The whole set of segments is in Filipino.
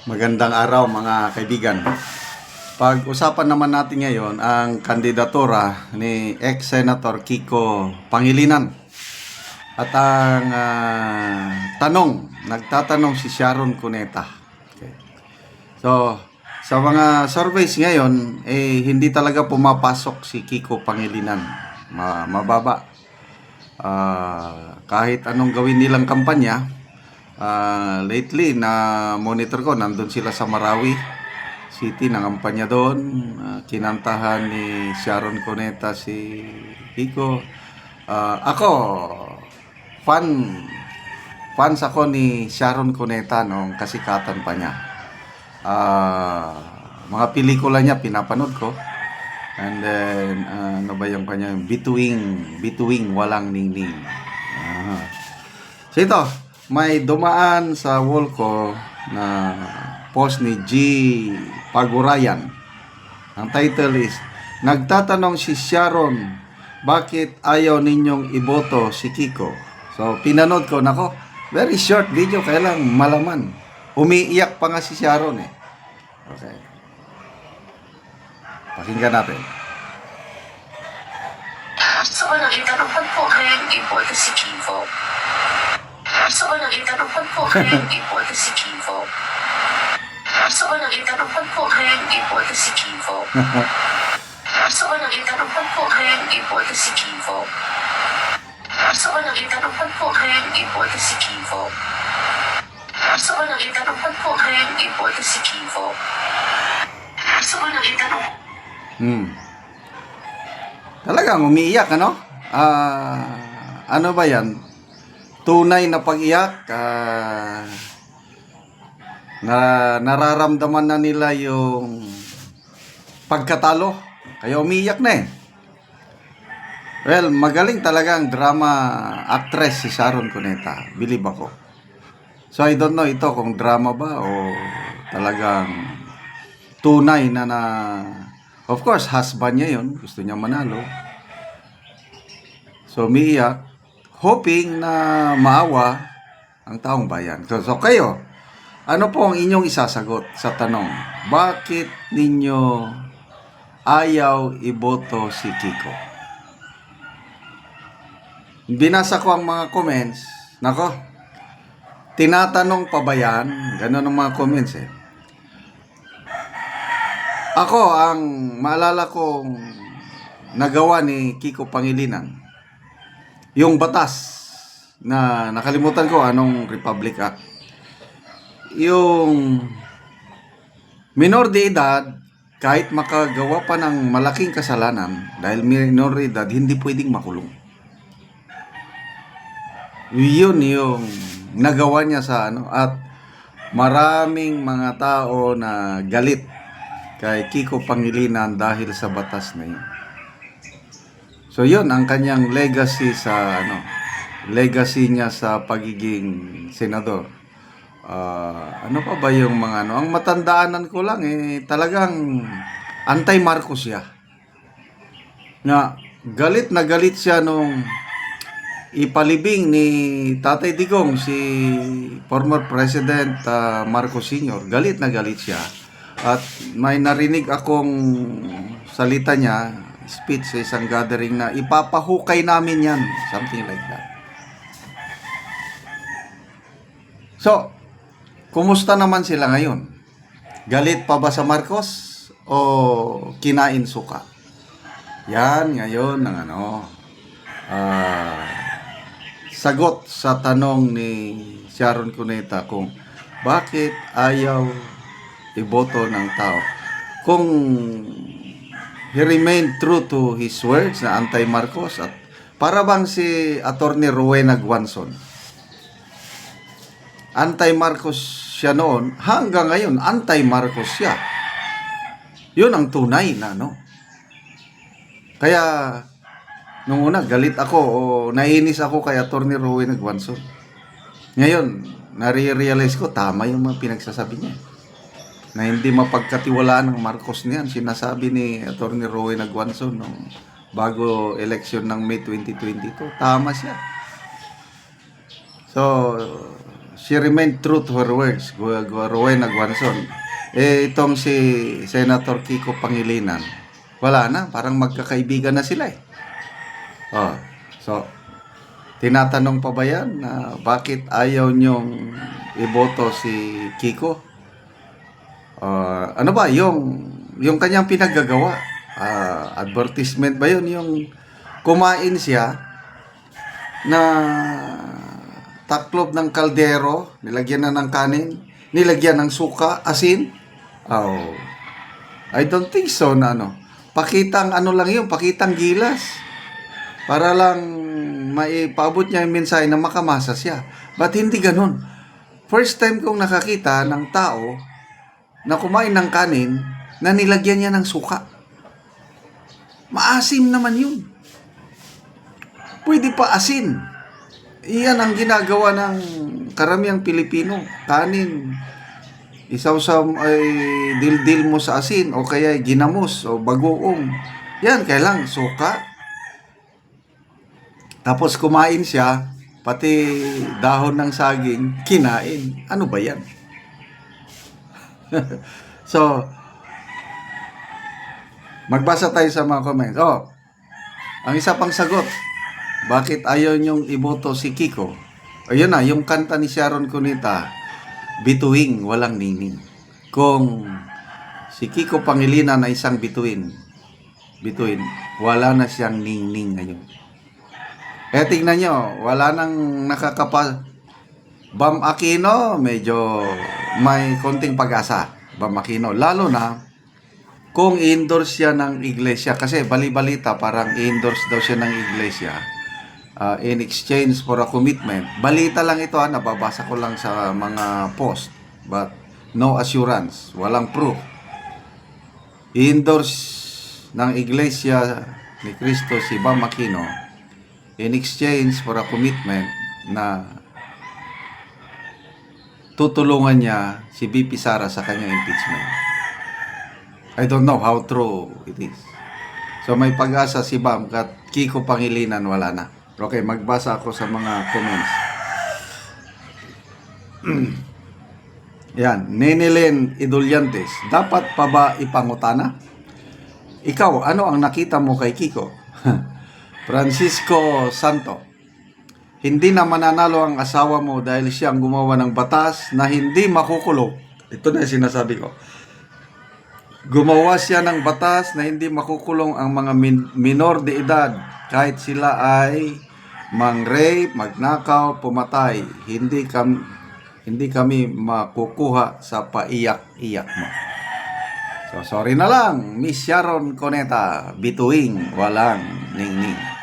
Magandang araw mga kaibigan. Pag-usapan naman natin ngayon ang kandidatura ni ex-Senator Kiko Pangilinan. At ang nagtatanong si Sharon Cuneta. Okay. So, sa mga surveys ngayon, hindi talaga pumapasok si Kiko Pangilinan. Mababa. Kahit anong gawin nilang kampanya, lately na monitor ko, nandun sila sa Marawi City, nangampanya doon. Kinantahan ni Sharon Cuneta si Kiko. Ako, fans ako ni Sharon Cuneta nung kasikatan pa niya. Mga pelikula niya pinapanood ko. And then, ano ba yung kanya? Bituing Walang Ningning. So ito, may dumaan sa wall ko na post ni G. Pagurayan. Ang title is, nagtatanong si Sharon, bakit ayaw ninyong iboto si Kiko? So, pinanood ko, nako, very short video, kaya lang malaman. Umiiyak pa nga si Sharon eh. Okay. Pakinggan natin. So, itanong po kayong iboto si Kiko. So, itanong po kayong iboto si Kiko. So, itanong po kayong iboto si Kiko. So, itanong po kayong iboto si Kiko. So, itanong po kayong iboto si Kiko. So, itanong po kayong iboto si Kiko. So, itanong Talagang umiiyak, ano? Ano ba yan? Tunay na pag-iyak. Nararamdaman na nila yung pagkatalo. Kaya umiiyak na eh. Well, magaling talaga ang drama actress si Sharon Cuneta. Believe ako. So, I don't know ito kung drama ba o talagang tunay na of course, husband niya yun. Gusto niya manalo. So, umiiyak. Hoping na maawa ang taong bayan. So kayo, ano po ang inyong isasagot sa tanong? Bakit ninyo ayaw iboto si Kiko? Binasa ko ang mga comments. Nako, tinatanong pa ba yan? Ganun ang mga comments eh. Ako, ang maalala kong nagawa ni Kiko Pangilinan, yung batas na nakalimutan ko anong Republic Act. Yung minor de edad, kahit makagawa pa ng malaking kasalanan, dahil minor de edad, hindi pwedeng makulong. Yun yung nagawa niya sa at maraming mga tao na galit kay Kiko Pangilinan dahil sa batas na yun. So yun ang kanyang legacy legacy niya sa pagiging senador. Ano pa ba yung mga ang matandaanan ko lang talagang anti-Marcos siya. Na galit siya nung ipalibing ni Tatay Digong si former President Marcos Sr. Galit siya. At may narinig akong salita niya, speech sa isang gathering na ipapahukay namin yan. Something like that. So, kumusta naman sila ngayon? Galit pa ba sa Marcos o kinain suka? Yan ngayon ng sagot sa tanong ni Sharon Cuneta kung bakit ayaw iboto ng tao. Kung he remained true to his words na anti-Marcos at para bang si Attorney Rowena Guanzon. Anti-Marcos siya noon, hanggang ngayon anti-Marcos siya. Yun ang tunay na Kaya nung una galit ako o nainis ako kay Attorney Rowena Guanzon. Ngayon, nare-realize ko tama yung mga pinagsasabi niya. Na hindi mapagkatiwalaan ng Marcos niyan. Sinasabi ni Attorney Rowena Guanzon bago election ng May 2022. Tama siya. So, she remained true to her words. Rowena Guanzon. Itong si Senator Kiko Pangilinan, wala na, parang magkakaibigan na sila eh. So, tinatanong pa ba yan na bakit ayaw nyong iboto si Kiko? Ano ba yung kanyang pinaggagawa? Advertisement ba yun? Yung kumain siya na taklob ng kaldero, nilagyan na ng kanin, nilagyan ng suka, asin. I don't think so na pakitang lang yun, pakitang gilas. Para lang maipaabot niya yung mensahe na makamasa siya. But hindi ganun. First time kong nakakita ng tao na kumain ng kanin na nilagyan niya ng suka. Maasim naman yun. Pwede pa asin. Iyan ang ginagawa ng karamihang Pilipino. Kanin, isaw-saw ay dildil mo sa asin o kaya ginamos o bagoong. Yan, kailang suka. Tapos kumain siya, pati dahon ng saging, kinain. Ano ba yan? So, magbasa tayo sa mga comments. Ang isa pang sagot, bakit ayaw niyong iboto si Kiko? Ayun na, yung kanta ni Sharon Cuneta, bituing, walang ningning. Kung si Kiko Pangilinan na isang bituin, wala na siyang ningning ngayon. Tingnan nyo, wala nang Bam Aquino, medyo may konting pag-asa. Bam Aquino, lalo na kung i-endorse siya ng iglesia. Kasi bali-balita, parang i-endorse daw siya ng iglesia in exchange for a commitment. Balita lang ito, nababasa ko lang sa mga post. But no assurance, walang proof. I-endorse ng iglesia ni Cristo si Bam Aquino in exchange for a commitment na tutulungan niya si BP Sara sa kanyang impeachment. I don't know how true it is. So may pag-asa si Bam at Kiko Pangilinan wala na. Okay, magbasa ako sa mga comments. Yan, Nenelen Idulyantes, dapat pa ba ipangutana? Ikaw, ano ang nakita mo kay Kiko? Francisco Santo, hindi na mananalo ang asawa mo dahil siyang gumawa ng batas na hindi makukulong. Ito na yung sinasabi ko. Gumawa siya ng batas na hindi makukulong ang mga minor de edad kahit sila ay mang-rape, magnakaw, pumatay. Hindi kami makukuha sa paiyak-iyak mo. So sorry na lang, Miss Sharon Cuneta, bituing, walang ningning.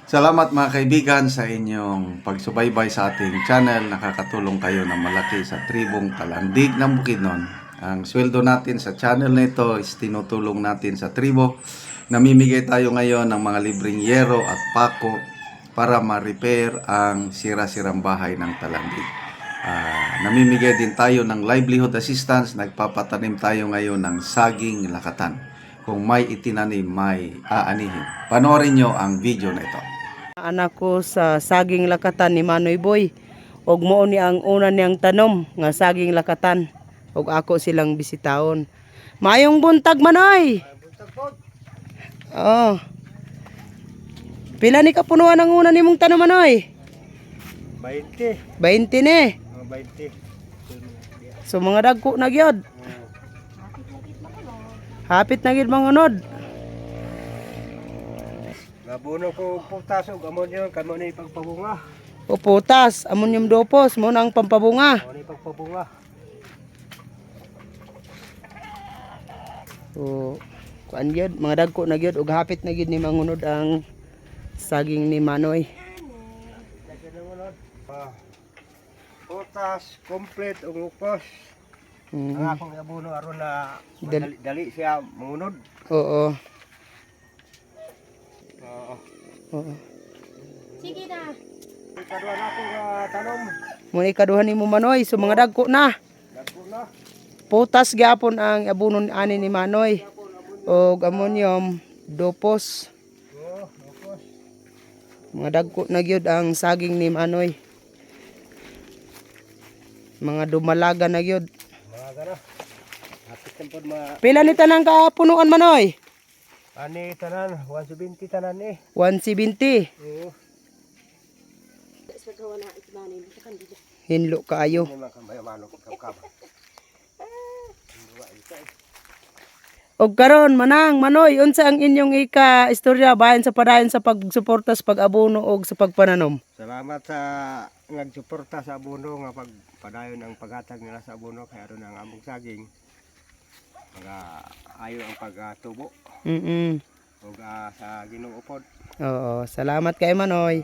Salamat mga kaibigan sa inyong pagsubaybay sa ating channel. Nakakatulong kayo ng malaki sa tribong Talandig ng Bukidnon. Ang sweldo natin sa channel nito is tinutulong natin sa tribo. Namimigay tayo ngayon ng mga libreng yero at pako para ma-repair ang sira-sirang bahay ng Talandig. Namimigay din tayo ng livelihood assistance. Nagpapatanim tayo ngayon ng saging lakatan. Kung may itinanim, may aanihin. Panoorin nyo ang video na ito. Anak ko sa saging lakatan ni Manoy Boy. Og mo ni ang una niyang tanom nga saging lakatan. Og ako silang bisitaon. Mayong buntag Manoy. Oh. Pila ni kapunuan ang una nimong tanom Manoy? 20. 20 ni. 20. So mga dagko na gyud. Hapit na gyud mangunod. Nabuno ko putas ug amon yon kamo ni pagpabunga. O putas, ammonium dopos mo nang pampabunga. Kamo ni pagpabunga. So kuan gyud mga dagko na gyud ug hapit na gyud ni mangunod ang saging ni Manoy. Putas complete ug upos. Ang akong abono aron na dali siya mangunod. Oo. Oo. Sige na. Ikaduha na ako tanom. Muna ikaduha ni mo Manoy, so mga dagko na. Dagko na. Putas gyapon ang abunon ani ni Manoy. Og ammonium dopos. Upos. Mga dagko na gyud ang saging ni Manoy. Mga dumalaga na gyud. Mga gana. Hapit lang po Pila ni tanang kapunuan manoy? ani tanan, 170 tanan eh. 170. Oo. Hinlo kaayo. Ini man kamay-mano kap-kap. Og karon manang manoy unsa ang inyong istorya bahin sa padayon sa pagsuporta sa pag-abono og sa pagpananom? Salamat sa nagsuporta sa abono nga pagpadayon ang paghatag nila sa abono kay aron ang among saging. Mga ayo ang pagtubo Mm. ug sa Ginoo pod. Oo, salamat kay manoy.